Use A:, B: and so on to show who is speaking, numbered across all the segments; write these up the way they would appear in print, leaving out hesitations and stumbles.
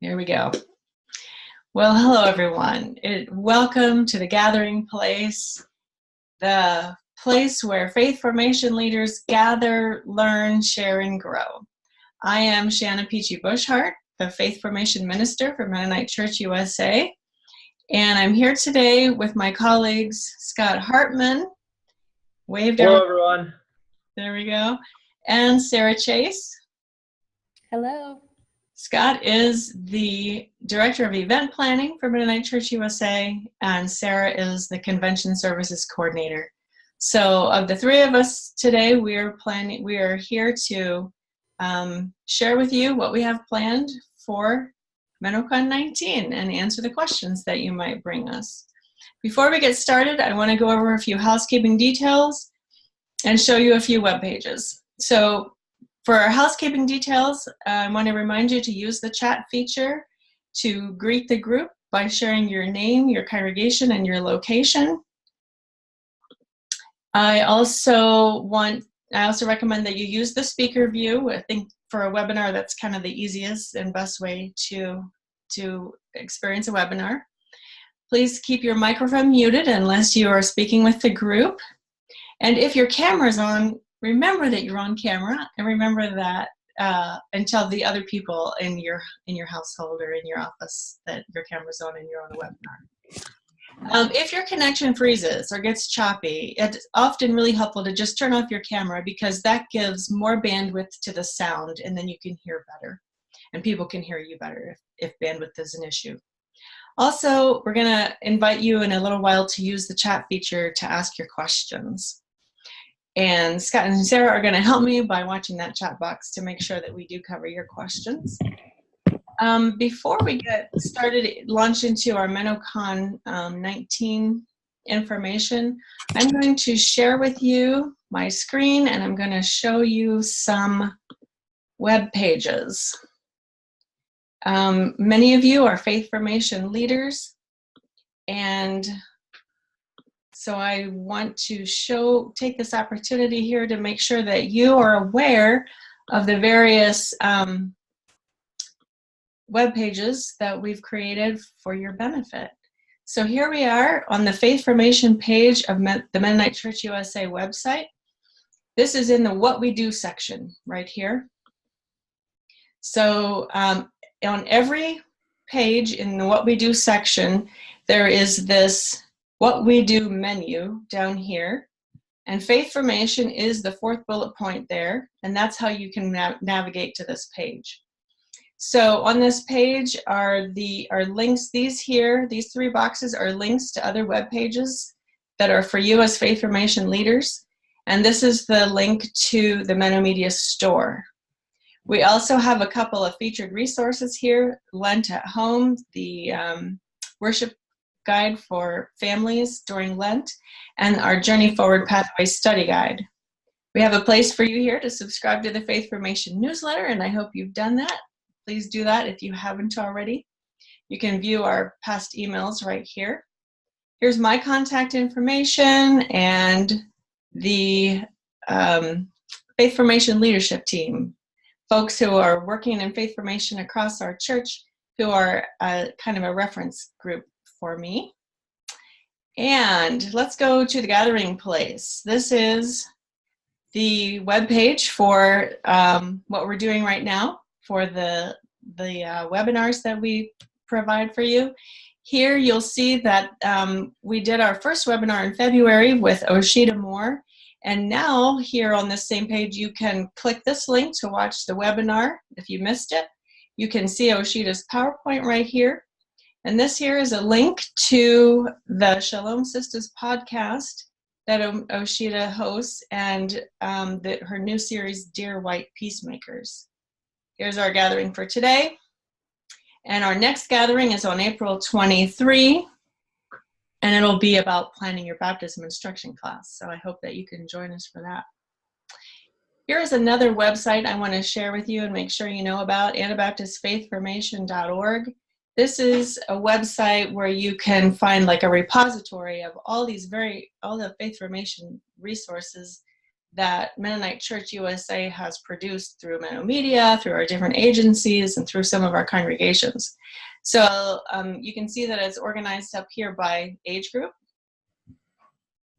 A: Here we go. Well, hello everyone. Welcome to the Gathering Place, the place where faith formation leaders gather, learn, share, and grow. I am Shana Peachey Boshart, the Faith Formation Minister for Mennonite Church USA, and I'm here today with my colleagues Scott Hartman. Wave down.
B: Hello everyone.
A: There we go. And Sarah Chase.
C: Hello.
A: Scott is the Director of Event Planning for Mennonite Church USA, and Sarah is the Convention Services Coordinator. So of the three of us today, we are here to share with you what we have planned for MennoCon 19 and answer the questions that you might bring us. Before we get started, I want to go over a few housekeeping details and show you a few web pages. So for our housekeeping details, I want to remind you to use the chat feature to greet the group by sharing your name, your congregation, and your location. I also recommend that you use the speaker view. I think for a webinar, that's kind of the easiest and best way to experience a webinar. Please keep your microphone muted unless you are speaking with the group. And if your camera's on, remember that you're on camera, and remember that and tell the other people in your household or in your office that your camera's on and you're on a webinar. If your connection freezes or gets choppy, it's often really helpful to just turn off your camera, because that gives more bandwidth to the sound, and then you can hear better, and people can hear you better if bandwidth is an issue. Also, we're going to invite you in a little while to use the chat feature to ask your questions. And Scott and Sarah are going to help me by watching that chat box to make sure that we do cover your questions. Before we get started, launch into our MennoCon 19 information, I'm going to share with you my screen, and I'm going to show you some web pages. Many of you are faith formation leaders, and so I want to take this opportunity here to make sure that you are aware of the various web pages that we've created for your benefit. So here we are on the faith formation page of the Mennonite Church USA website. This is in the What We Do section right here. So on every page in the What We Do section, there is this What We Do menu down here, and faith formation is the fourth bullet point there, and that's how you can navigate to this page. So on this page are links. These three boxes are links to other web pages that are for you as faith formation leaders, and this is the link to the Menno Media store. We also have a couple of featured resources here: Lent at Home, the worship guide for families during Lent, and our Journey Forward Pathway study guide. We have a place for you here to subscribe to the Faith Formation newsletter, and I hope you've done that. Please do that if you haven't already. You can view our past emails right here. Here's my contact information and the Faith Formation leadership team, folks who are working in faith formation across our church, who are kind of a reference group for me. And let's go to the Gathering Place. This is the webpage for what we're doing right now for the webinars that we provide for you. Here you'll see that we did our first webinar in February with Oshita Moore, and now here on this same page you can click this link to watch the webinar if you missed it. You can see Oshita's PowerPoint right here. And this here is a link to the Shalom Sisters podcast that Oshita hosts, and her new series, Dear White Peacemakers. Here's our gathering for today. And our next gathering is on April 23, and it'll be about planning your baptism instruction class. So I hope that you can join us for that. Here is another website I want to share with you and make sure you know about, AnabaptistFaithFormation.org. This is a website where you can find like a repository of all the faith formation resources that Mennonite Church USA has produced through Menno Media, through our different agencies, and through some of our congregations. So you can see that it's organized up here by age group.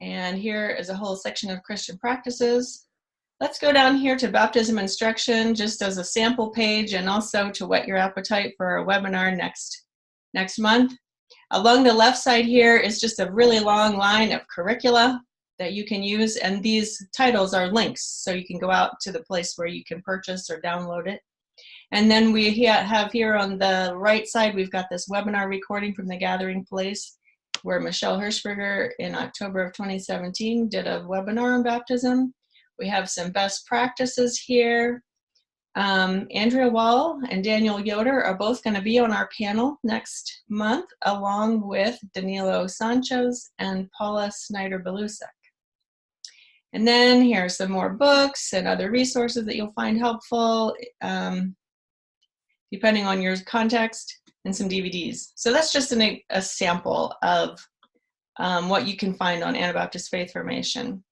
A: And here is a whole section of Christian practices. Let's go down here to baptism instruction, just as a sample page, and also to whet your appetite for our webinar next month. Along the left side here is just a really long line of curricula that you can use, and these titles are links, so you can go out to the place where you can purchase or download it. And then we have here on the right side, we've got this webinar recording from the Gathering Place, where Michelle Hirschberger in October of 2017 did a webinar on baptism. We have some best practices here. Andrea Wall and Daniel Yoder are both going to be on our panel next month, along with Danilo Sanchez and Paula Snyder-Belusek. And then here are some more books and other resources that you'll find helpful, depending on your context, and some DVDs. So that's just a sample of what you can find on Anabaptist Faith Formation.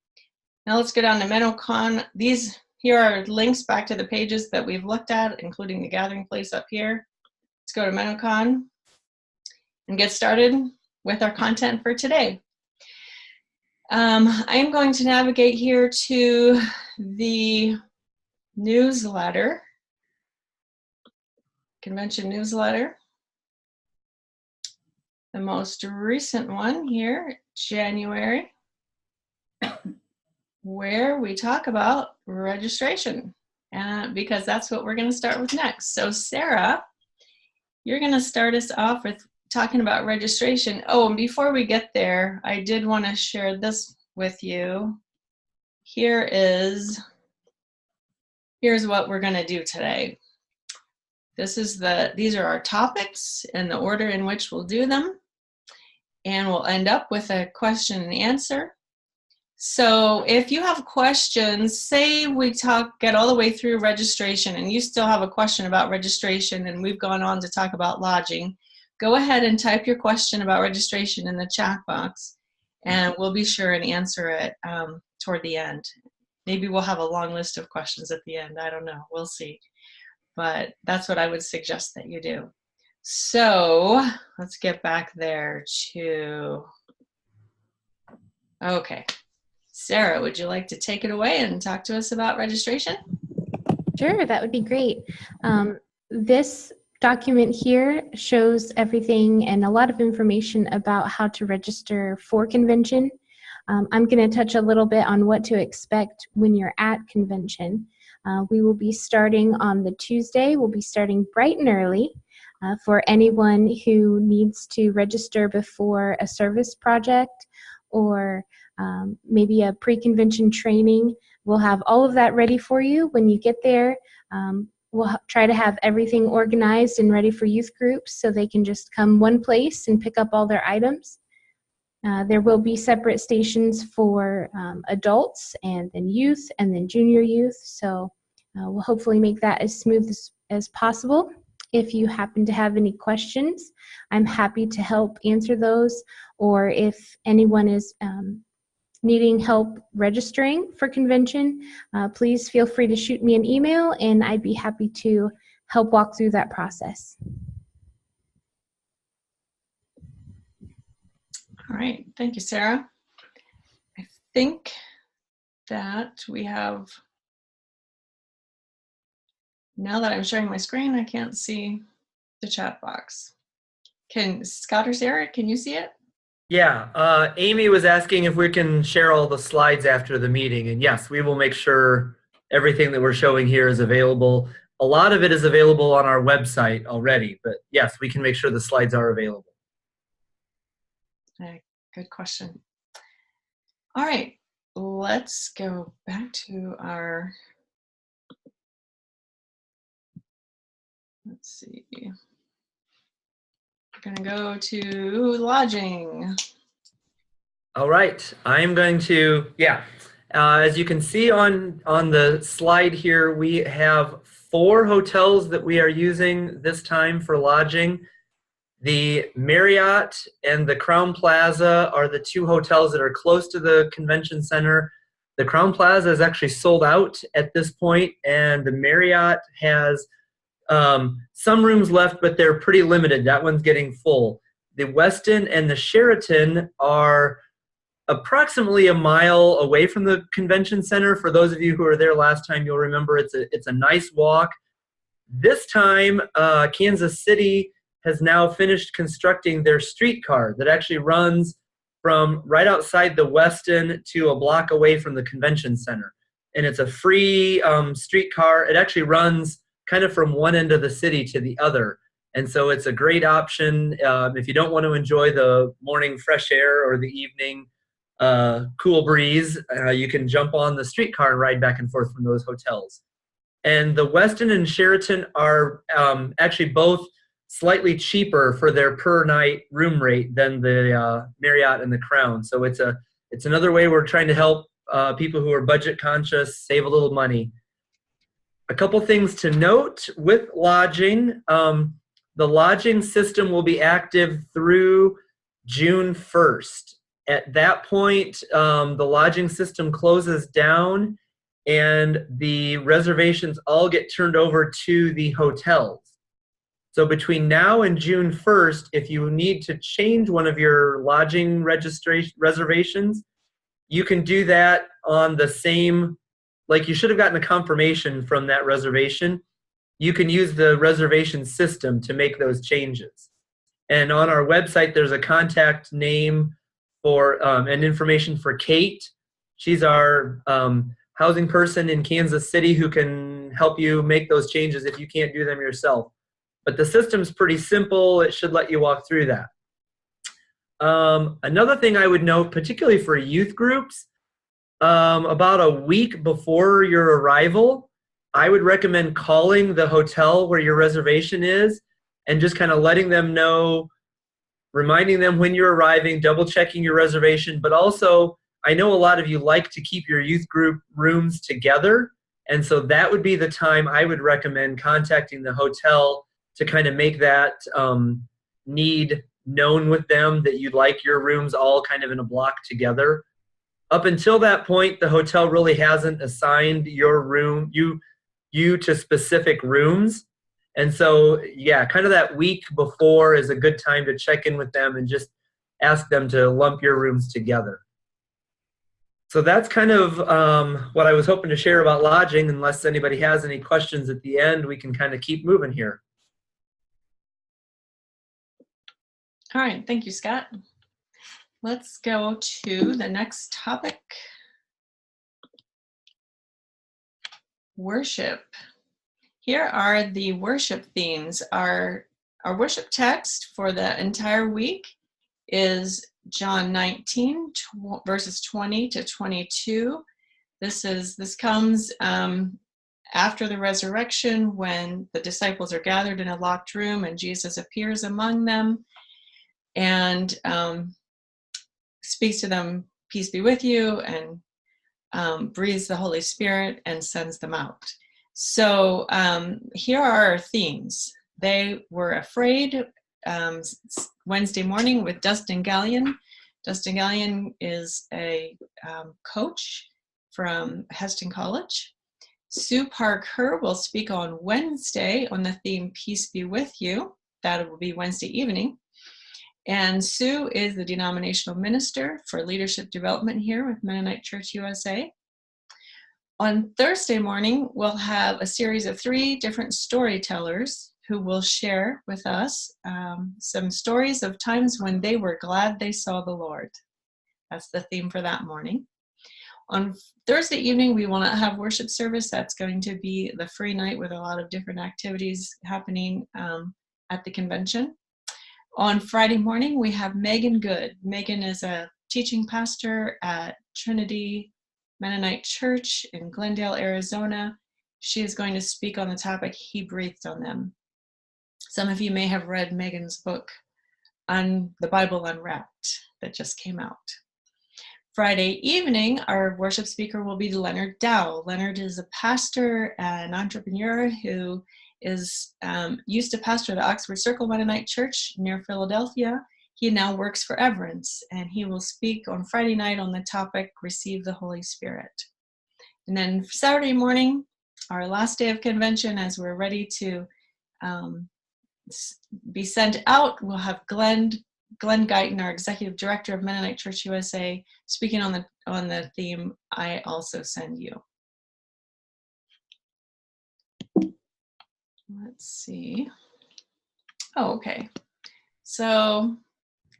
A: Now let's go down to MennoCon. Here are links back to the pages that we've looked at, including the Gathering Place up here. Let's go to MennoCon and get started with our content for today. I am going to navigate here to the newsletter, convention newsletter, the most recent one here, January, where we talk about registration, because that's what we're going to start with next. So Sarah, you're going to start us off with talking about registration. Oh, and before we get there, I did want to share this with you. Here's what we're going to do today. These are our topics and the order in which we'll do them. And we'll end up with a question and answer. So if you have questions, say we get all the way through registration and you still have a question about registration and we've gone on to talk about lodging, go ahead and type your question about registration in the chat box and we'll be sure and answer it toward the end. Maybe we'll have a long list of questions at the end. I don't know. We'll see. But that's what I would suggest that you do. So let's get back there to, okay. Sarah, would you like to take it away and talk to us about registration?
C: Sure, that would be great. This document here shows everything and a lot of information about how to register for convention. I'm going to touch a little bit on what to expect when you're at convention. We will be starting on the Tuesday. We'll be starting bright and early for anyone who needs to register before a service project or maybe a pre-convention training. We'll have all of that ready for you when you get there. We'll try to have everything organized and ready for youth groups so they can just come one place and pick up all their items. There will be separate stations for adults and then youth and then junior youth. So we'll hopefully make that as smooth as possible. If you happen to have any questions, I'm happy to help answer those. Or if anyone is needing help registering for convention, please feel free to shoot me an email and I'd be happy to help walk through that process.
A: All right, thank you, Sarah. I think that we have, now that I'm sharing my screen, I can't see the chat box. Can Scott or Sarah, can you see it?
B: Yeah, Amy was asking if we can share all the slides after the meeting, and yes, we will make sure everything that we're showing here is available. A lot of it is available on our website already, but yes, we can make sure the slides are available.
A: Good question. All right, let's go back to our, let's see. We're going to go to lodging.
B: All right, I'm going to, as you can see on the slide here, we have 4 hotels that we are using this time for lodging. The Marriott and the Crowne Plaza are the 2 hotels that are close to the convention center. The Crowne Plaza is actually sold out at this point, and the Marriott has some rooms left, but they're pretty limited. That one's getting full. The Westin and the Sheraton are approximately a mile away from the convention center. For those of you who were there last time, you'll remember it's a nice walk. This time, Kansas City has now finished constructing their streetcar that actually runs from right outside the Westin to a block away from the convention center. And it's a free streetcar. It actually runs kind of from one end of the city to the other. And so it's a great option if you don't want to enjoy the morning fresh air or the evening cool breeze. You can jump on the streetcar and ride back and forth from those hotels. And the Westin and Sheraton are actually both slightly cheaper for their per night room rate than the Marriott and the Crowne. So it's another way we're trying to help people who are budget conscious save a little money. A couple things to note with lodging. The lodging system will be active through June 1st. At that point, the lodging system closes down and the reservations all get turned over to the hotels. So between now and June 1st, if you need to change one of your lodging reservations, you can do that on the same, like you should have gotten a confirmation from that reservation. You can use the reservation system to make those changes. And on our website, there's a contact name for and information for Kate. She's our housing person in Kansas City who can help you make those changes if you can't do them yourself. But the system's pretty simple. It should let you walk through that. Another thing I would note, particularly for youth groups, about a week before your arrival, I would recommend calling the hotel where your reservation is and just kind of letting them know, reminding them when you're arriving, double checking your reservation. But also, I know a lot of you like to keep your youth group rooms together. And so that would be the time I would recommend contacting the hotel to kind of make that need known with them, that you'd like your rooms all kind of in a block together. Up until that point, the hotel really hasn't assigned your room, you to specific rooms. And so, yeah, kind of that week before is a good time to check in with them and just ask them to lump your rooms together. So that's kind of what I was hoping to share about lodging. Unless anybody has any questions at the end, we can kind of keep moving here.
A: All right, thank you, Scott. Let's go to the next topic. Worship. Here are the worship themes. Our worship text for the entire week is John 19, verses 20 to 22. This comes after the resurrection, when the disciples are gathered in a locked room and Jesus appears among them and speaks to them, peace be with you, and breathes the Holy Spirit and sends them out. So here are our themes. They were afraid. Wednesday morning with Dustin Gallion. Dustin Gallion is a coach from Heston College. Sue Parker will speak on Wednesday on the theme Peace Be With You. That will be Wednesday evening. And Sue is the denominational minister for leadership development here with Mennonite Church USA. On Thursday morning, we'll have a series of 3 different storytellers who will share with us some stories of times when they were glad they saw the Lord. That's the theme for that morning. On Thursday evening, we will not have worship service. That's going to be the free night with a lot of different activities happening at the convention. On Friday morning, we have Megan Good. Megan is a teaching pastor at Trinity Mennonite Church in Glendale, Arizona. She is going to speak on the topic, He Breathed on Them. Some of you may have read Megan's book on the Bible Unwrapped that just came out. Friday evening, our worship speaker will be Leonard Dow. Leonard is a pastor and entrepreneur who is used to pastor the Oxford Circle Mennonite Church near Philadelphia. he now works for Everence, and he will speak on Friday night on the topic, Receive the Holy Spirit. And then Saturday morning, our last day of convention, as we're ready to be sent out, we'll have Glenn Guyton, our Executive Director of Mennonite Church USA, speaking on the theme, I Also Send You. Let's see. Oh, okay. So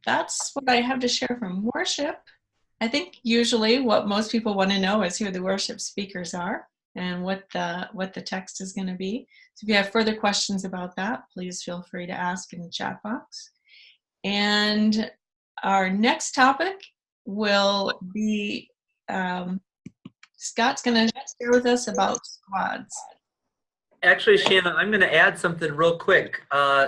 A: that's what I have to share from worship. I think usually what most people want to know is who the worship speakers are and what the text is going to be. So if you have further questions about that, please feel free to ask in the chat box. And our next topic will be, Scott's going to share with us about squads.
B: Actually, Shana, I'm going to add something real quick.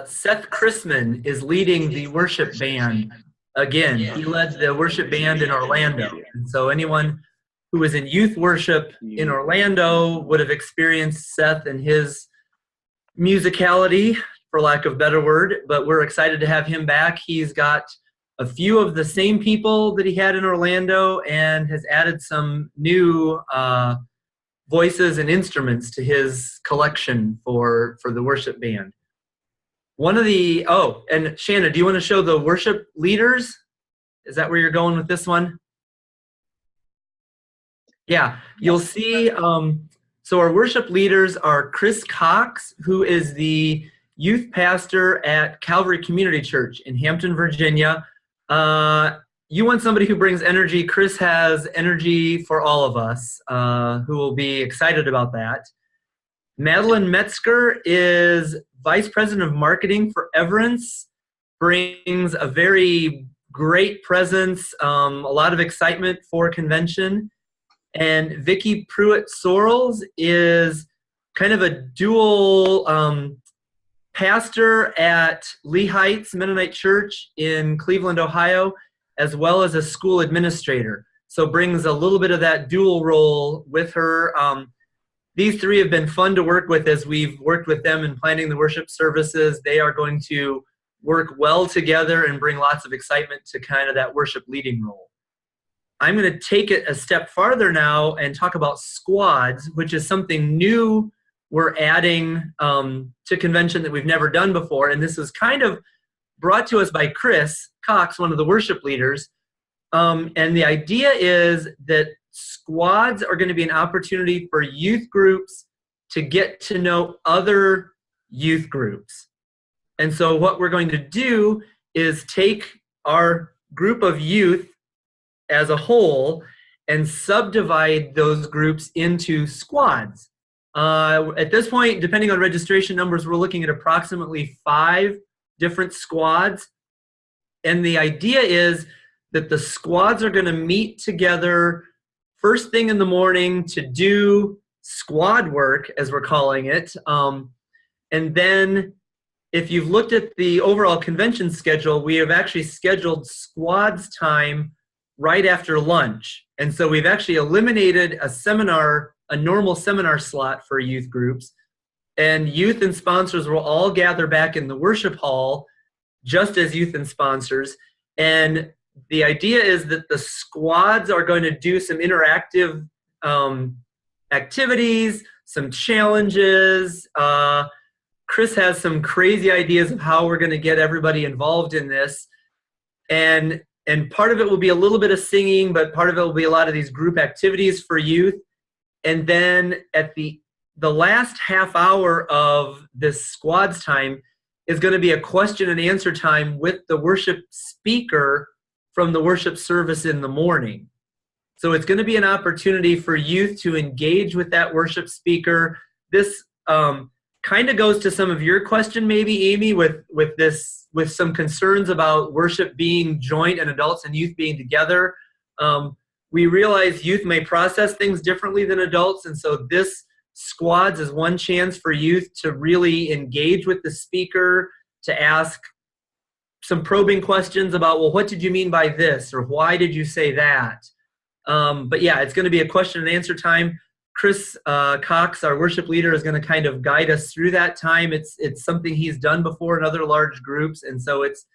B: Seth Chrisman is leading the worship band again. He led the worship band in Orlando. And so anyone who was in youth worship in Orlando would have experienced Seth and his musicality, for lack of a better word, but we're excited to have him back. He's got a few of the same people that he had in Orlando and has added some new voices and instruments to his collection for the worship band. One of the, and Shana, do you want to show the worship leaders? Is that where you're going with this one? Yeah, you'll see, so our worship leaders are Chris Cox, who is the youth pastor at Calvary Community Church in Hampton, Virginia. You want somebody who brings energy. Chris has energy for all of us, who will be excited about that. Madeline Metzger is Vice President of Marketing for Everence, brings a very great presence, a lot of excitement for convention. And Vicki Pruitt-Sorrells is kind of a dual pastor at Lee Heights Mennonite Church in Cleveland, Ohio, as well as a school administrator. So brings a little bit of that dual role with her. These three have been fun to work with as we've worked with them in planning the worship services. They are going to work well together and bring lots of excitement to kind of that worship leading role. I'm going to take it a step farther now and talk about squads, which is something new we're adding to convention that we've never done before. And this was kind of brought to us by Chris Cox, one of the worship leaders. And the idea is that squads are going to be an opportunity for youth groups to get to know other youth groups. And so what we're going to do is take our group of youth as a whole and subdivide those groups into squads. At this point, depending on registration numbers, we're looking at approximately 5 different squads. And the idea is that the squads are going to meet together first thing in the morning to do squad work, as we're calling it. And then if you've looked at the overall convention schedule, we have actually scheduled squads time right after lunch. And so we've actually eliminated a normal seminar slot for youth groups. And youth and sponsors will all gather back in the worship hall, just as youth and sponsors. And the idea is that the squads are going to do some interactive activities, some challenges. Chris has some crazy ideas of how we're going to get everybody involved in this. And part of it will be a little bit of singing, but part of it will be a lot of these group activities for youth. And then at the last half hour of this squads time is going to be a question and answer time with the worship speaker from the worship service in the morning. So it's going to be an opportunity for youth to engage with that worship speaker. This kind of goes to some of your question, maybe, Amy, with some concerns about worship being joint and adults and youth being together. We realize youth may process things differently than adults, and so this squads is one chance for youth to really engage with the speaker, to ask some probing questions about, well, what did you mean by this, or why did you say that? But yeah, it's going to be a question and answer time. Chris Cox, our worship leader, is going to kind of guide us through that time. It's something he's done before in other large groups, and so it's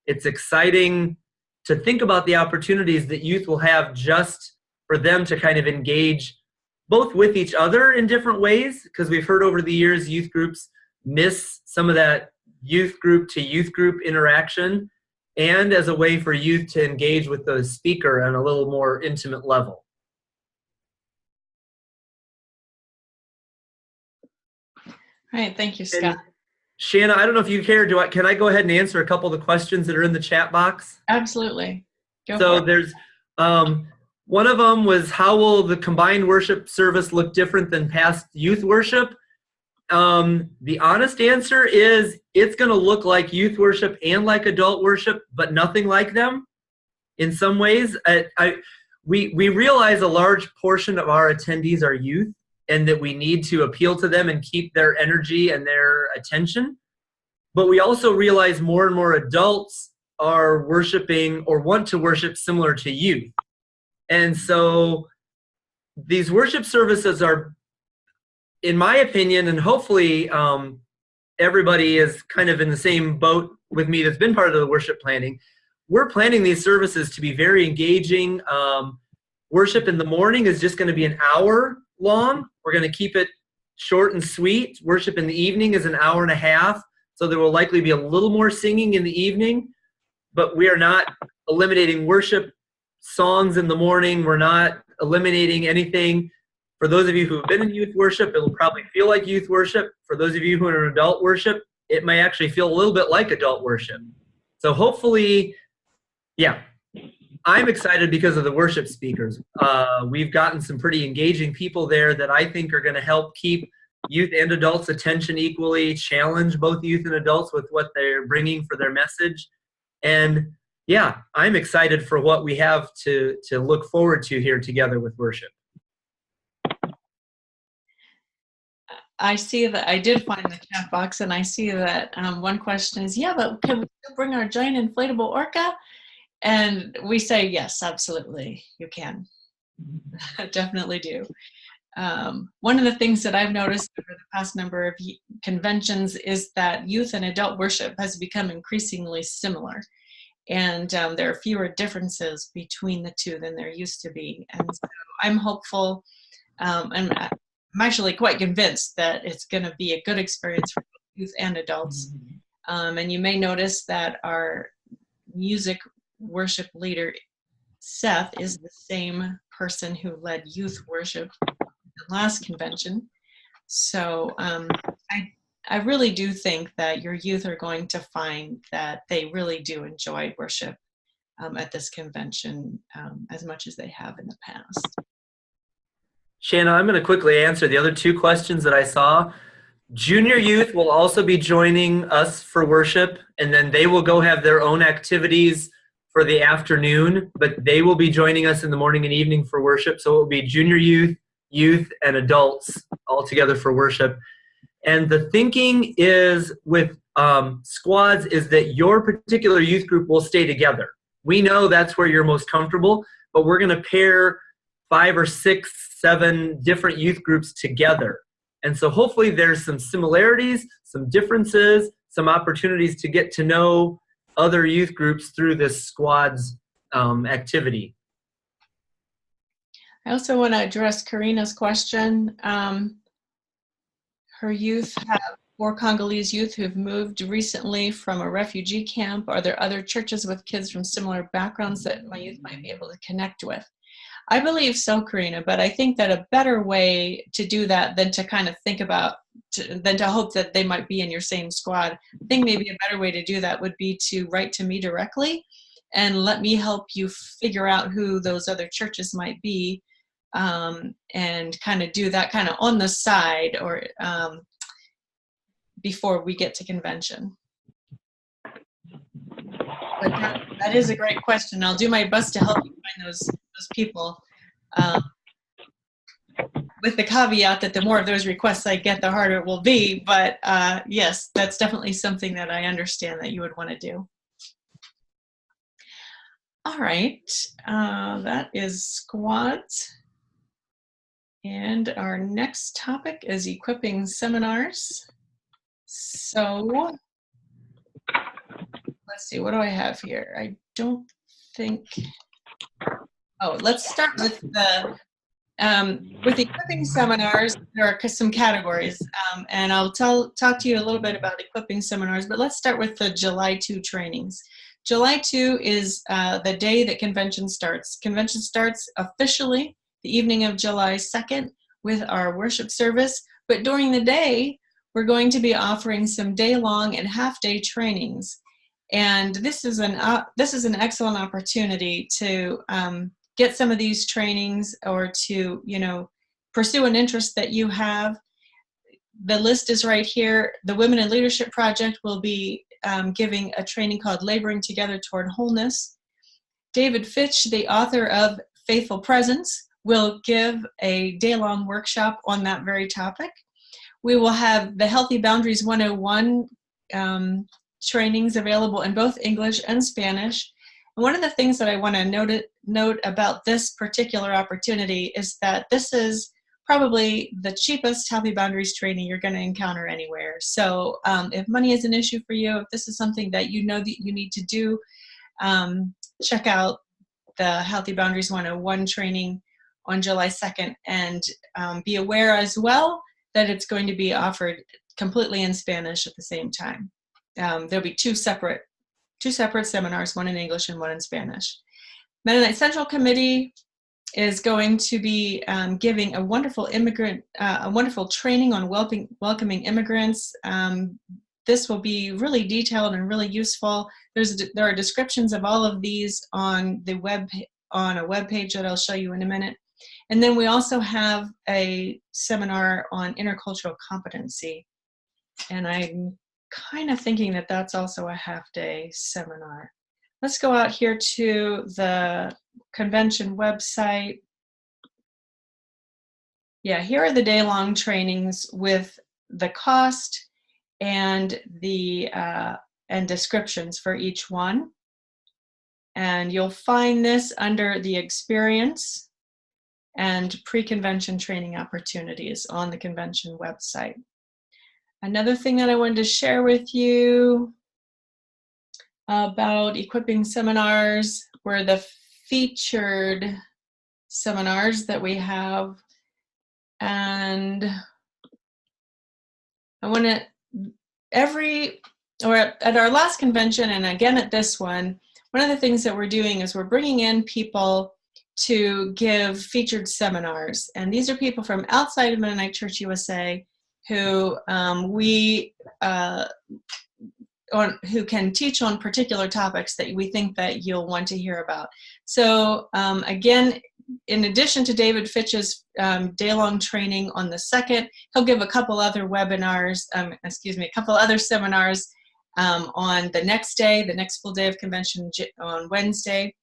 B: It's exciting to think about the opportunities that youth will have just for them to kind of engage both with each other in different ways, because we've heard over the years youth groups miss some of that youth group to youth group interaction, and as a way for youth to engage with the speaker on a little more intimate level.
A: All right, thank you, Scott.
B: And Shana, I don't know if you care. Can I go ahead and answer a couple of the questions that are in the chat box?
A: Absolutely. Go
B: So
A: for it.
B: there's one of them was, how will the combined worship service look different than past youth worship? The honest answer is it's going to look like youth worship and like adult worship, but nothing like them in some ways. We realize a large portion of our attendees are youth, and that we need to appeal to them and keep their energy and their attention. But we also realize more and more adults are worshiping or want to worship similar to youth. And so these worship services are, in my opinion, and hopefully everybody is kind of in the same boat with me that's been part of the worship planning, we're planning these services to be very engaging. Worship in the morning is just going to be an hour long. We're going to keep it short and sweet. Worship in the evening is an hour and a half, so there will likely be a little more singing in the evening, but we are not eliminating worship songs in the morning. We're not eliminating anything. For those of you who have been in youth worship, it will probably feel like youth worship. For those of you who are in adult worship, it may actually feel a little bit like adult worship. So hopefully, yeah, I'm excited because of the worship speakers. We've gotten some pretty engaging people there that I think are going to help keep youth and adults' attention equally, challenge both youth and adults with what they're bringing for their message. And yeah, I'm excited for what we have to look forward to here together with worship.
A: I see that I did find the chat box, and I see that one question is, yeah, but can we still bring our giant inflatable orca? And we say, yes, absolutely, you can. Definitely do. One of the things that I've noticed over the past number of conventions is that youth and adult worship has become increasingly similar. And there are fewer differences between the two than there used to be. And so I'm hopeful, and I'm actually quite convinced that it's going to be a good experience for youth and adults. And you may notice that our music worship leader, Seth, is the same person who led youth worship at the last convention. So I really do think that your youth are going to find that they really do enjoy worship at this convention as much as they have in the past.
B: Shana, I'm going to quickly answer the other two questions that I saw. Junior youth will also be joining us for worship, and then they will go have their own activities for the afternoon, but they will be joining us in the morning and evening for worship. So it will be junior youth, youth, and adults all together for worship. And the thinking is with squads is that your particular youth group will stay together. We know that's where you're most comfortable, but we're going to pair 5 or 6, 7 different youth groups together. And so hopefully there's some similarities, some differences, some opportunities to get to know other youth groups through this squads activity.
A: I also want to address Karina's question. Her youth have 4 Congolese youth who've moved recently from a refugee camp. Are there other churches with kids from similar backgrounds that my youth might be able to connect with? I believe so, Karina, but I think that a better way to do that than to kind of think about, than to hope that they might be in your same squad, I think maybe a better way to do that would be to write to me directly and let me help you figure out who those other churches might be, and kind of do that kind of on the side or before we get to convention. But that is a great question. I'll do my best to help you find those people, with the caveat that the more of those requests I get, the harder it will be. But yes, that's definitely something that I understand that you would want to do. All right, that is squads. And our next topic is equipping seminars. So let's see, what do I have here? I don't think, oh, let's start with the equipping seminars. There are some categories, and I'll talk to you a little bit about equipping seminars, but let's start with the July 2 trainings. July 2 is the day that convention starts. Convention starts officially the evening of July 2nd with our worship service, but during the day, we're going to be offering some day-long and half-day trainings. And this is an excellent opportunity to get some of these trainings, or to, pursue an interest that you have. The list is right here. The Women in Leadership Project will be giving a training called Laboring Together Toward Wholeness. David Fitch, the author of Faithful Presence, will give a day-long workshop on that very topic. We will have the Healthy Boundaries 101 trainings available in both English and Spanish. And one of the things that I want to note about this particular opportunity is that this is probably the cheapest Healthy Boundaries training you're going to encounter anywhere. So if money is an issue for you, if this is something that you know that you need to do, check out the Healthy Boundaries 101 training on July 2nd, and be aware as well that it's going to be offered completely in Spanish at the same time. There'll be two separate seminars, one in English and one in Spanish. Mennonite Central Committee is going to be giving a wonderful training on welcoming immigrants. This will be really detailed and really useful. There are descriptions of all of these on a web page that I'll show you in a minute. And then we also have a seminar on intercultural competency. And I'm kind of thinking that that's also a half-day seminar. Let's go out here to the convention website. Yeah, here are the day-long trainings with the cost and the and descriptions for each one. And you'll find this under the experience and pre-convention training opportunities on the convention website. Another thing that I wanted to share with you about equipping seminars were the featured seminars that we have. And I want to, at our last convention, and again at this one of the things that we're doing is we're bringing in people to give featured seminars. And these are people from outside of Mennonite Church USA who who can teach on particular topics that we think that you'll want to hear about. So again, in addition to David Fitch's day-long training on the 2nd, he'll give a couple other webinars, a couple other seminars on the next day, the next full day of convention on Wednesday.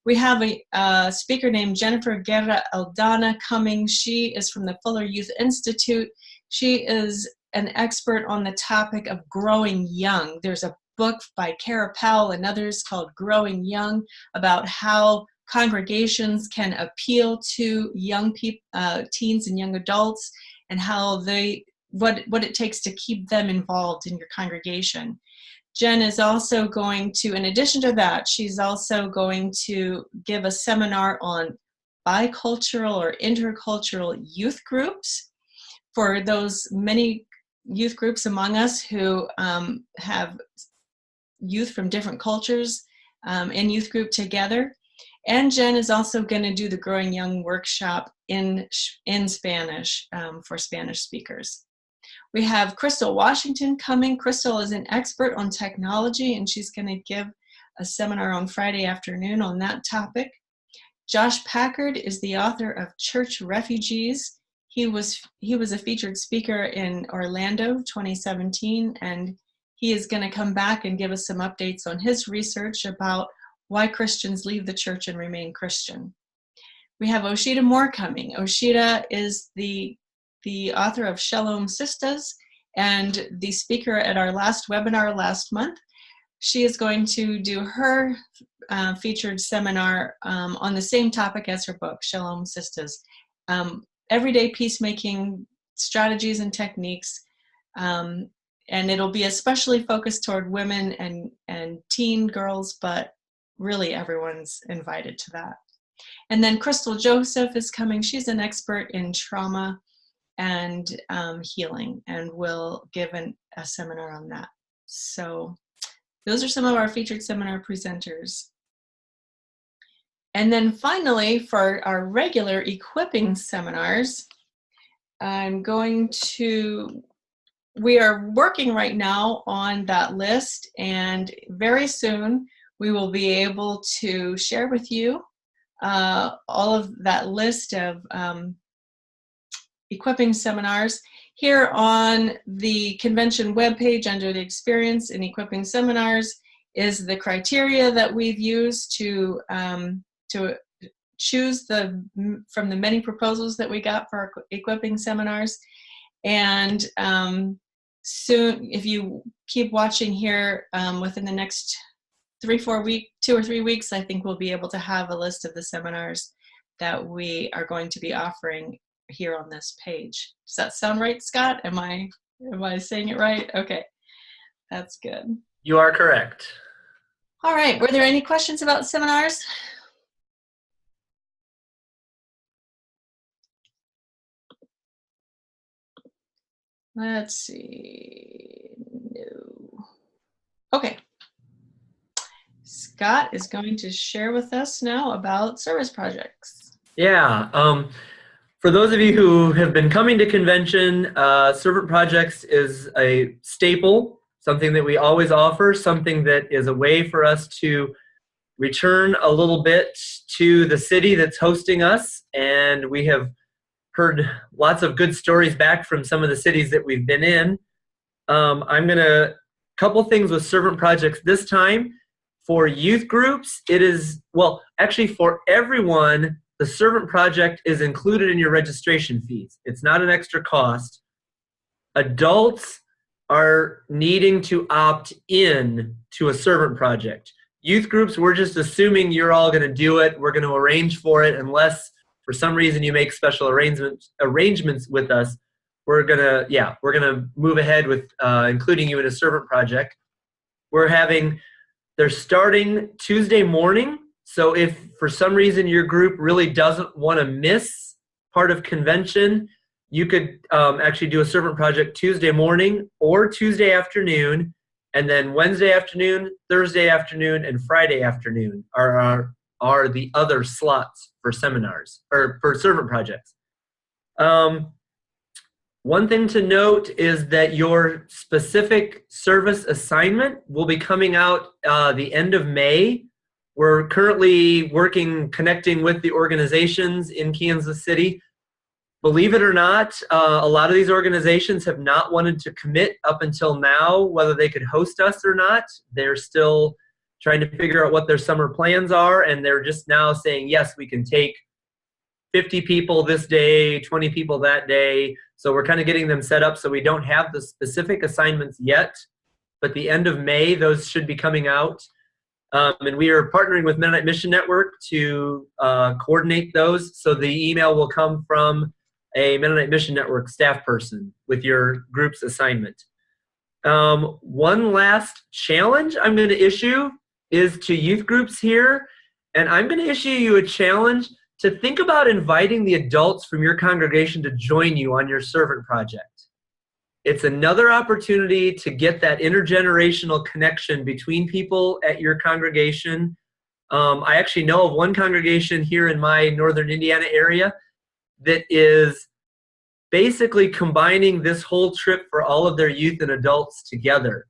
A: We have a speaker named Jennifer Guerra Aldana coming. She is from the Fuller Youth Institute. She is an expert on the topic of growing young. There's a book by Kara Powell and others called Growing Young about how congregations can appeal to young people, teens and young adults, and how what it takes to keep them involved in your congregation. Jen is also going to, in addition to that, she's also going to give a seminar on bicultural or intercultural youth groups for those many youth groups among us who have youth from different cultures in youth group together. And Jen is also going to do the Growing Young workshop in Spanish for Spanish speakers. We have Crystal Washington coming. Crystal is an expert on technology, and she's going to give a seminar on Friday afternoon on that topic. Josh Packard is the author of Church Refugees. He was a featured speaker in Orlando 2017, and he is going to come back and give us some updates on his research about why Christians leave the church and remain Christian. We have Oshita Moore coming. Oshita is the author of Shalom Sisters and the speaker at our last webinar last month. She is going to do her featured seminar on the same topic as her book, Shalom Sisters. Everyday peacemaking strategies and techniques. and it'll be especially focused toward women and teen girls, but really everyone's invited to that. And then Crystal Joseph is coming. She's an expert in trauma and healing, and will give a seminar on that. So those are some of our featured seminar presenters. And then finally, for our regular equipping seminars, we are working right now on that list, and very soon we will be able to share with you all of that list of equipping seminars. Here on the convention webpage under the Experience in Equipping Seminars is the criteria that we've used to choose from the many proposals that we got for our equipping seminars. And soon, if you keep watching here, within the next 2 or 3 weeks, I think we'll be able to have a list of the seminars that we are going to be offering here on this page. Does that sound right, Scott? Am I saying it right? Okay, that's good.
B: You are correct.
A: All right, were there any questions about seminars? Let's see, no. Okay. Scott is going to share with us now about service projects.
B: Yeah. For those of you who have been coming to convention, servant projects is a staple, something that we always offer, something that is a way for us to return a little bit to the city that's hosting us. And we have heard lots of good stories back from some of the cities that we've been in. I'm going to couple things with servant projects this time. For youth groups, it is, well, actually for everyone, the servant project is included in your registration fees. It's not an extra cost. Adults are needing to opt in to a servant project. Youth groups, we're just assuming you're all going to do it. We're going to arrange for it unless for some reason you make special arrangements with us. We're going to move ahead with including you in a servant project. They're starting Tuesday morning. So if for some reason your group really doesn't want to miss part of convention, you could actually do a servant project Tuesday morning or Tuesday afternoon, and then Wednesday afternoon, Thursday afternoon, and Friday afternoon are the other slots for seminars or for servant projects. One thing to note is that your specific service assignment will be coming out the end of May. We're currently connecting with the organizations in Kansas City. Believe it or not, a lot of these organizations have not wanted to commit up until now whether they could host us or not. They're still trying to figure out what their summer plans are, and they're just now saying, yes, we can take 50 people this day, 20 people that day. So we're kind of getting them set up so we don't have the specific assignments yet, but the end of May, those should be coming out. And we are partnering with Mennonite Mission Network to coordinate those. So the email will come from a Mennonite Mission Network staff person with your group's assignment. One last challenge I'm going to issue is to youth groups here. And I'm going to issue you a challenge to think about inviting the adults from your congregation to join you on your servant project. It's another opportunity to get that intergenerational connection between people at your congregation. I actually know of one congregation here in my northern Indiana area that is basically combining this whole trip for all of their youth and adults together.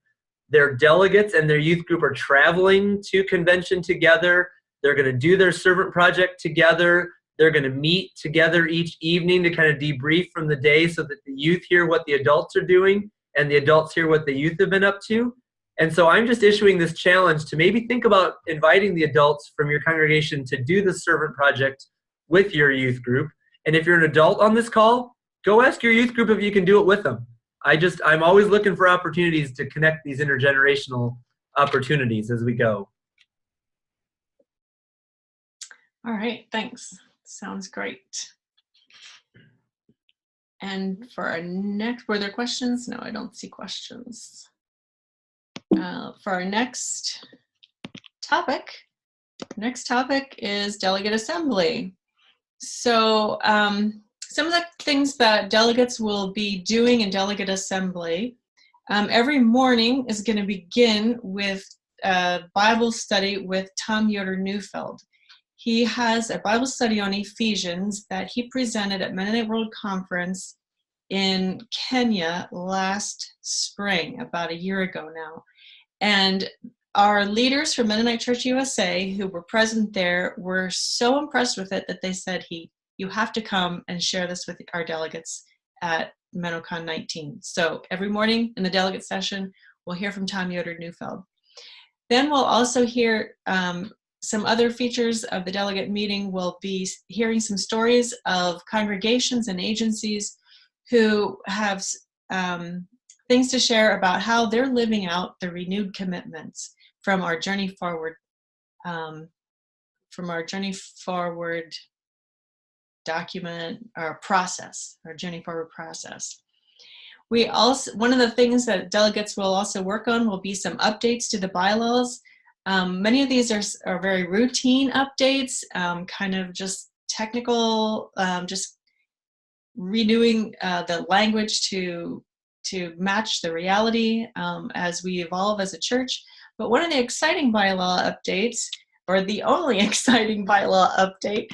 B: Their delegates and their youth group are traveling to convention together. They're going to do their servant project together. They're going to meet together each evening to kind of debrief from the day so that the youth hear what the adults are doing and the adults hear what the youth have been up to. And so I'm just issuing this challenge to maybe think about inviting the adults from your congregation to do the servant project with your youth group. And if you're an adult on this call, go ask your youth group if you can do it with them. I'm always looking for opportunities to connect these intergenerational opportunities as we go.
A: All right, thanks. Sounds great. And for our next, were there questions? No, I don't see questions. For our next topic is Delegate Assembly. So some of the things that delegates will be doing in Delegate Assembly, every morning is going to begin with a Bible study with Tom Yoder Neufeld. He has a Bible study on Ephesians that he presented at Mennonite World Conference in Kenya last spring, about a year ago now. And our leaders from Mennonite Church USA who were present there were so impressed with it that they said, you have to come and share this with our delegates at MennoCon 19. So every morning in the delegate session, we'll hear from Tom Yoder Neufeld. Then we'll also hear some other features of the delegate meeting. We'll be hearing some stories of congregations and agencies who have things to share about how they're living out the renewed commitments from our Journey Forward, document, our process, our Journey Forward process. We also, one of the things that delegates will also work on will be some updates to the bylaws. Many of these are very routine updates, kind of just technical, just renewing the language to match the reality as we evolve as a church. But one of the exciting bylaw updates, or the only exciting bylaw update,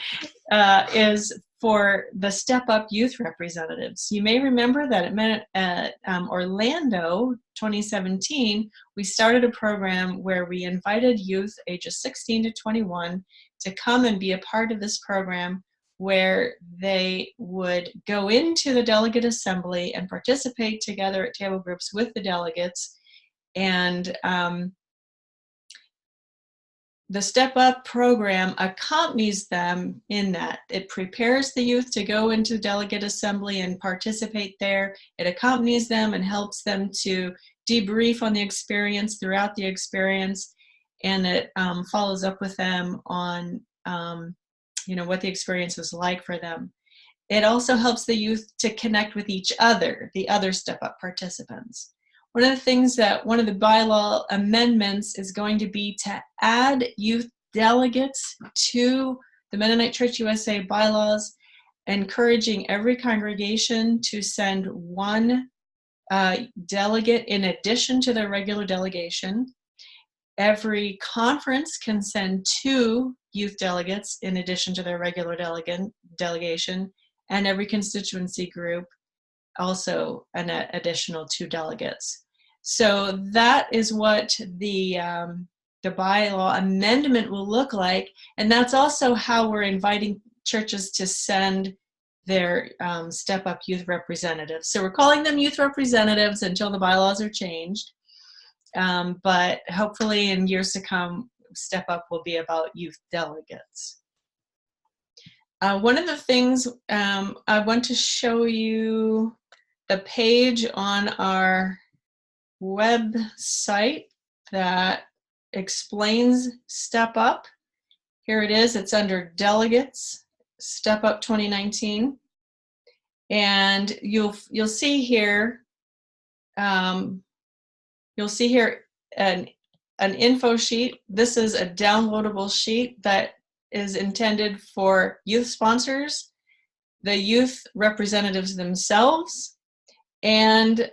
A: is for the Step Up youth representatives. You may remember that at Orlando 2017, we started a program where we invited youth ages 16 to 21 to come and be a part of this program, where they would go into the delegate assembly and participate together at table groups with the delegates. And the Step Up program accompanies them in that. It prepares the youth to go into delegate assembly and participate there. It accompanies them and helps them to debrief on the experience throughout the experience. And it follows up with them on what the experience was like for them. It also helps the youth to connect with each other, the other Step Up participants. One of the things that one of the bylaw amendments is going to be to add youth delegates to the Mennonite Church USA bylaws, encouraging every congregation to send one delegate in addition to their regular delegation. Every conference can send 2 youth delegates in addition to their regular delegation, and every constituency group also an additional 2 delegates. So that is what the bylaw amendment will look like, and that's also how we're inviting churches to send their Step Up youth representatives. So we're calling them youth representatives until the bylaws are changed, but hopefully in years to come, Step Up will be about youth delegates. One of the things I want to show you the page on our website that explains Step Up. Here it is. It's under Delegates, Step Up 2019. And you'll see here, an info sheet. This is a downloadable sheet that is intended for youth sponsors, the youth representatives themselves, and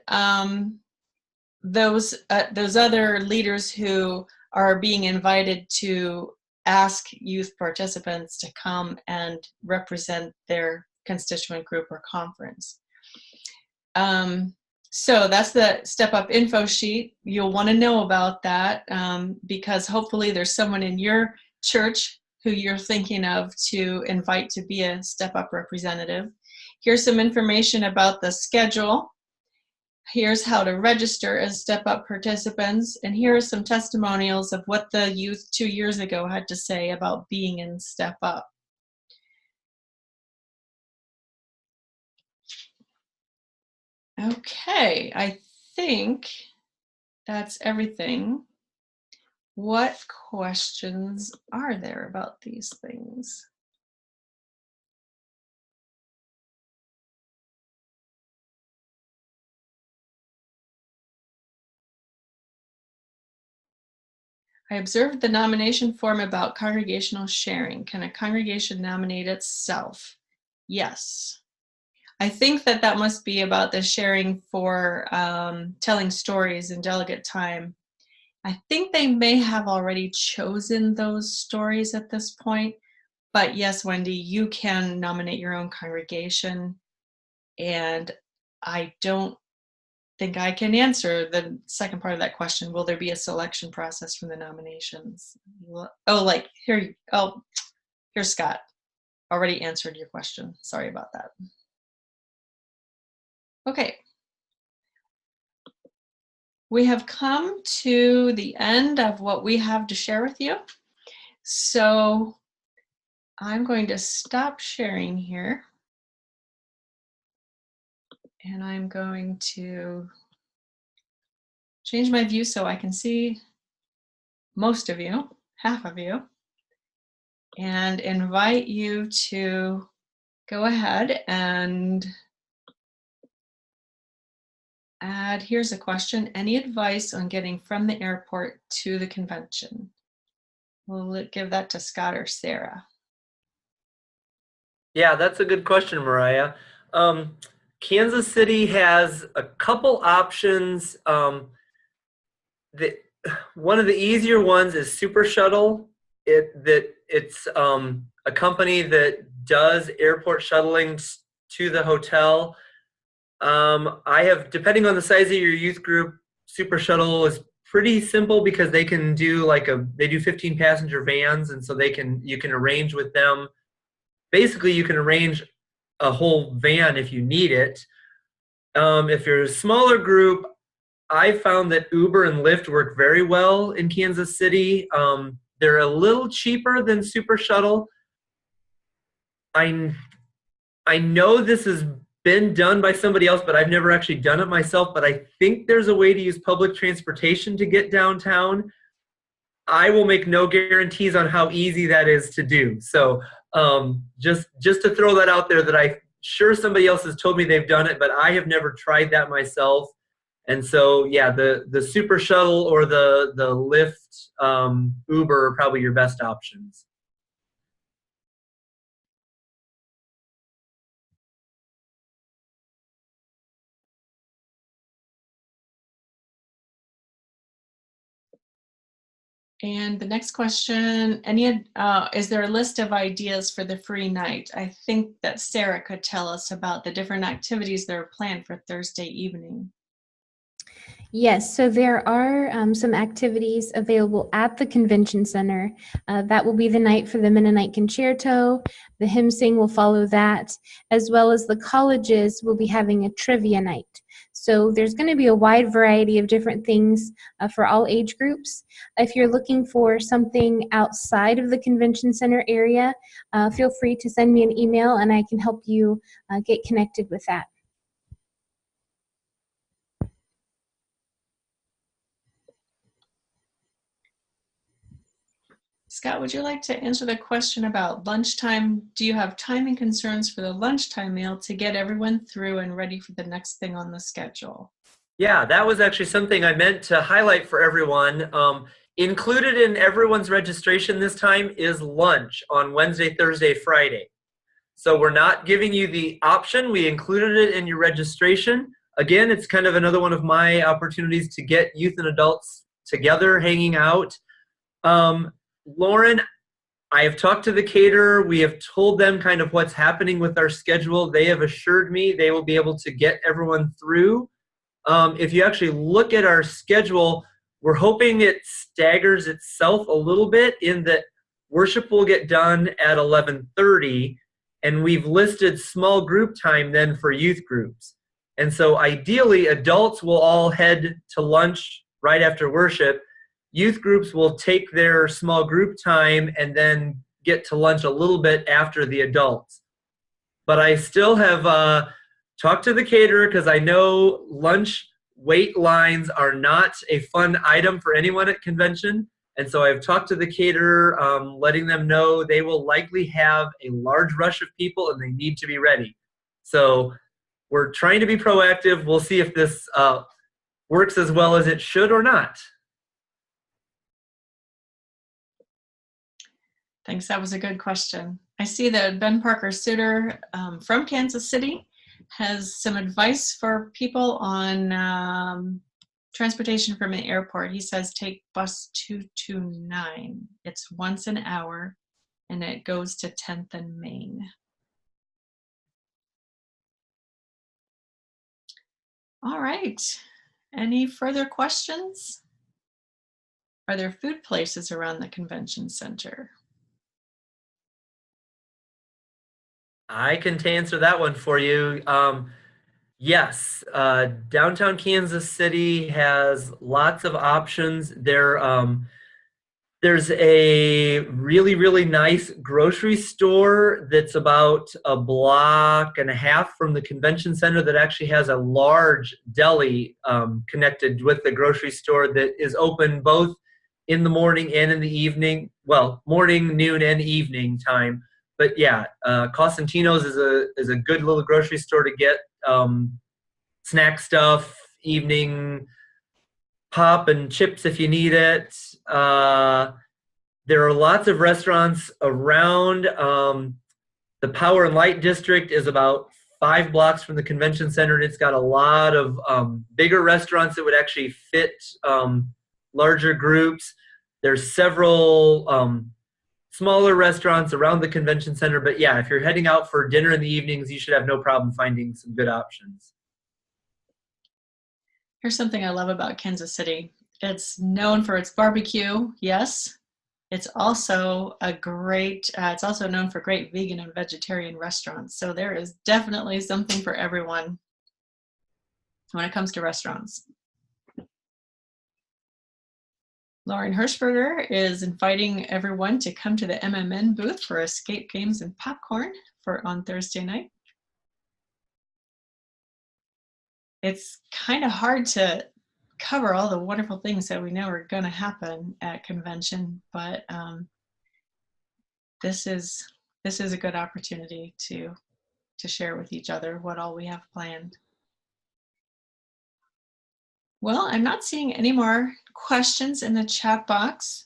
A: those other leaders who are being invited to ask youth participants to come and represent their constituent group or conference. So that's the Step Up info sheet. You'll want to know about that because hopefully there's someone in your church who you're thinking of to invite to be a Step Up representative. Here's some information about the schedule. Here's how to register as Step Up participants. And here are some testimonials of what the youth 2 years ago had to say about being in Step Up. Okay, I think that's everything. What questions are there about these things? I observed the nomination form about congregational sharing. Can a congregation nominate itself? Yes. I think that that must be about the sharing for telling stories in delegate time. I think they may have already chosen those stories at this point, but yes, Wendy, you can nominate your own congregation, and I don't think I can answer the second part of that question. Will there be a selection process from the nominations? Oh, here's Scott. Already answered your question. Sorry about that. Okay. We have come to the end of what we have to share with you. So I'm going to stop sharing here. And I'm going to change my view so I can see most of you, half of you, and invite you to go ahead and add, here's a question, any advice on getting from the airport to the convention? We'll give that to Scott or Sarah.
B: Yeah, that's a good question, Mariah. Kansas City has a couple options. One of the easier ones is Super Shuttle. It's a company that does airport shuttling to the hotel. I have, depending on the size of your youth group, Super Shuttle is pretty simple because they can do they do 15 passenger vans, and so you can arrange with them. Basically, you can arrange a whole van if you need it. If you're a smaller group, I found that Uber and Lyft work very well in Kansas City. They're a little cheaper than Super Shuttle. I know this has been done by somebody else, but I've never actually done it myself. But I think there's a way to use public transportation to get downtown. I will make no guarantees on how easy that is to do. So just to throw that out there, that I'm sure somebody else has told me they've done it, but I have never tried that myself. And so, yeah, the Super Shuttle or the Lyft, Uber are probably your best options.
A: And the next question, is there a list of ideas for the free night? I think that Sarah could tell us about the different activities that are planned for Thursday evening.
C: Yes, so there are some activities available at the convention center. That will be the night for the Mennonite Concerto. The hymn sing will follow that, as well as the colleges will be having a trivia night. So there's going to be a wide variety of different things for all age groups. If you're looking for something outside of the convention center area, feel free to send me an email and I can help you get connected with that.
A: Scott, would you like to answer the question about lunchtime? Do you have timing concerns for the lunchtime meal to get everyone through and ready for the next thing on the schedule?
B: Yeah, that was actually something I meant to highlight for everyone. Included in everyone's registration this time is lunch on Wednesday, Thursday, Friday. So we're not giving you the option. We included it in your registration. Again, it's kind of another one of my opportunities to get youth and adults together, hanging out. Lauren, I have talked to the caterer. We have told them kind of what's happening with our schedule. They have assured me they will be able to get everyone through. If you actually look at our schedule, we're hoping it staggers itself a little bit in that worship will get done at 11:30, and we've listed small group time then for youth groups. And so ideally, adults will all head to lunch right after worship. Youth groups will take their small group time and then get to lunch a little bit after the adults. But I still have talked to the caterer because I know lunch wait lines are not a fun item for anyone at convention. And so I've talked to the caterer, letting them know they will likely have a large rush of people and they need to be ready. So we're trying to be proactive. We'll see if this works as well as it should or not.
A: Thanks. That was a good question. I see that Ben Parker Suter from Kansas City has some advice for people on transportation from the airport. He says take bus 229. It's once an hour, and it goes to 10th and Main. All right. Any further questions? Are there food places around the convention center?
B: I can answer that one for you. Yes, downtown Kansas City has lots of options. There's a really, really nice grocery store that's about a block and a half from the convention center that actually has a large deli connected with the grocery store that is open both in the morning and in the evening. Well, morning, noon, and evening time. But yeah, Costantino's is a good little grocery store to get snack stuff, evening pop and chips if you need it. There are lots of restaurants around. The Power and Light District is about 5 blocks from the convention center, and it's got a lot of bigger restaurants that would actually fit larger groups. There's several smaller restaurants around the convention center, but yeah, if you're heading out for dinner in the evenings, you should have no problem finding some good options.
A: Here's something I love about Kansas City. It's known for its barbecue, yes. It's also it's also known for great vegan and vegetarian restaurants. So there is definitely something for everyone when it comes to restaurants. Lauren Hirschberger is inviting everyone to come to the MMN booth for escape games and popcorn on Thursday night. It's kind of hard to cover all the wonderful things that we know are going to happen at convention, but this is a good opportunity to share with each other what all we have planned. Well, I'm not seeing any more questions in the chat box.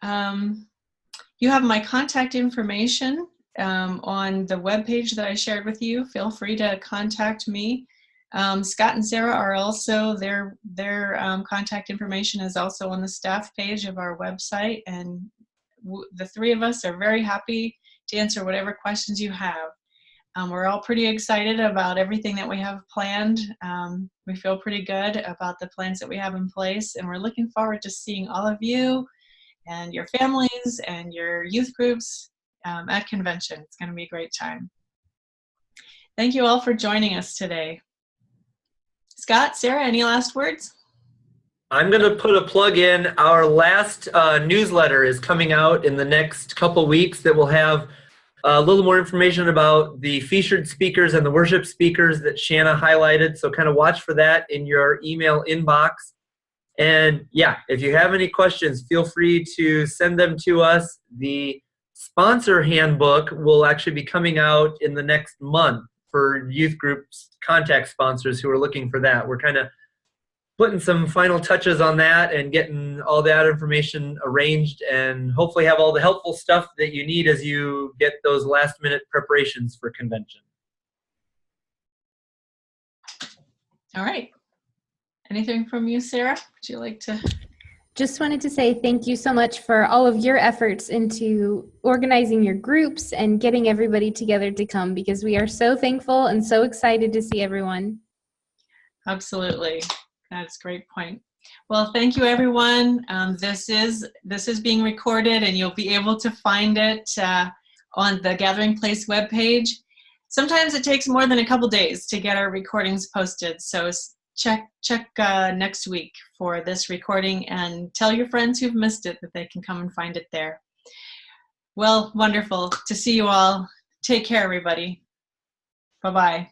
A: You have my contact information on the webpage that I shared with you. Feel free to contact me. Scott and Sarah are also, their contact information is also on the staff page of our website, and the three of us are very happy to answer whatever questions you have. We're all pretty excited about everything that we have planned. We feel pretty good about the plans that we have in place, and we're looking forward to seeing all of you and your families and your youth groups at convention. It's going to be a great time. Thank you all for joining us today. Scott, Sarah, any last words?
B: I'm going to put a plug in. Our last newsletter is coming out in the next couple weeks that will have a little more information about the featured speakers and the worship speakers that Shana highlighted. So kind of watch for that in your email inbox. And yeah, if you have any questions, feel free to send them to us. The sponsor handbook will actually be coming out in the next month for youth groups, contact sponsors who are looking for that. We're kind of putting some final touches on that and getting all that information arranged, and hopefully have all the helpful stuff that you need as you get those last minute preparations for convention.
A: All right. Anything from you, Sarah? Would you like to?
C: Just wanted to say thank you so much for all of your efforts into organizing your groups and getting everybody together to come, because we are so thankful and so excited to see everyone.
A: Absolutely. That's a great point. Well, thank you, everyone. This is being recorded, and you'll be able to find it on the Gathering Place webpage. Sometimes it takes more than a couple days to get our recordings posted, so check next week for this recording, and tell your friends who've missed it that they can come and find it there. Well, wonderful to see you all. Take care, everybody. Bye-bye.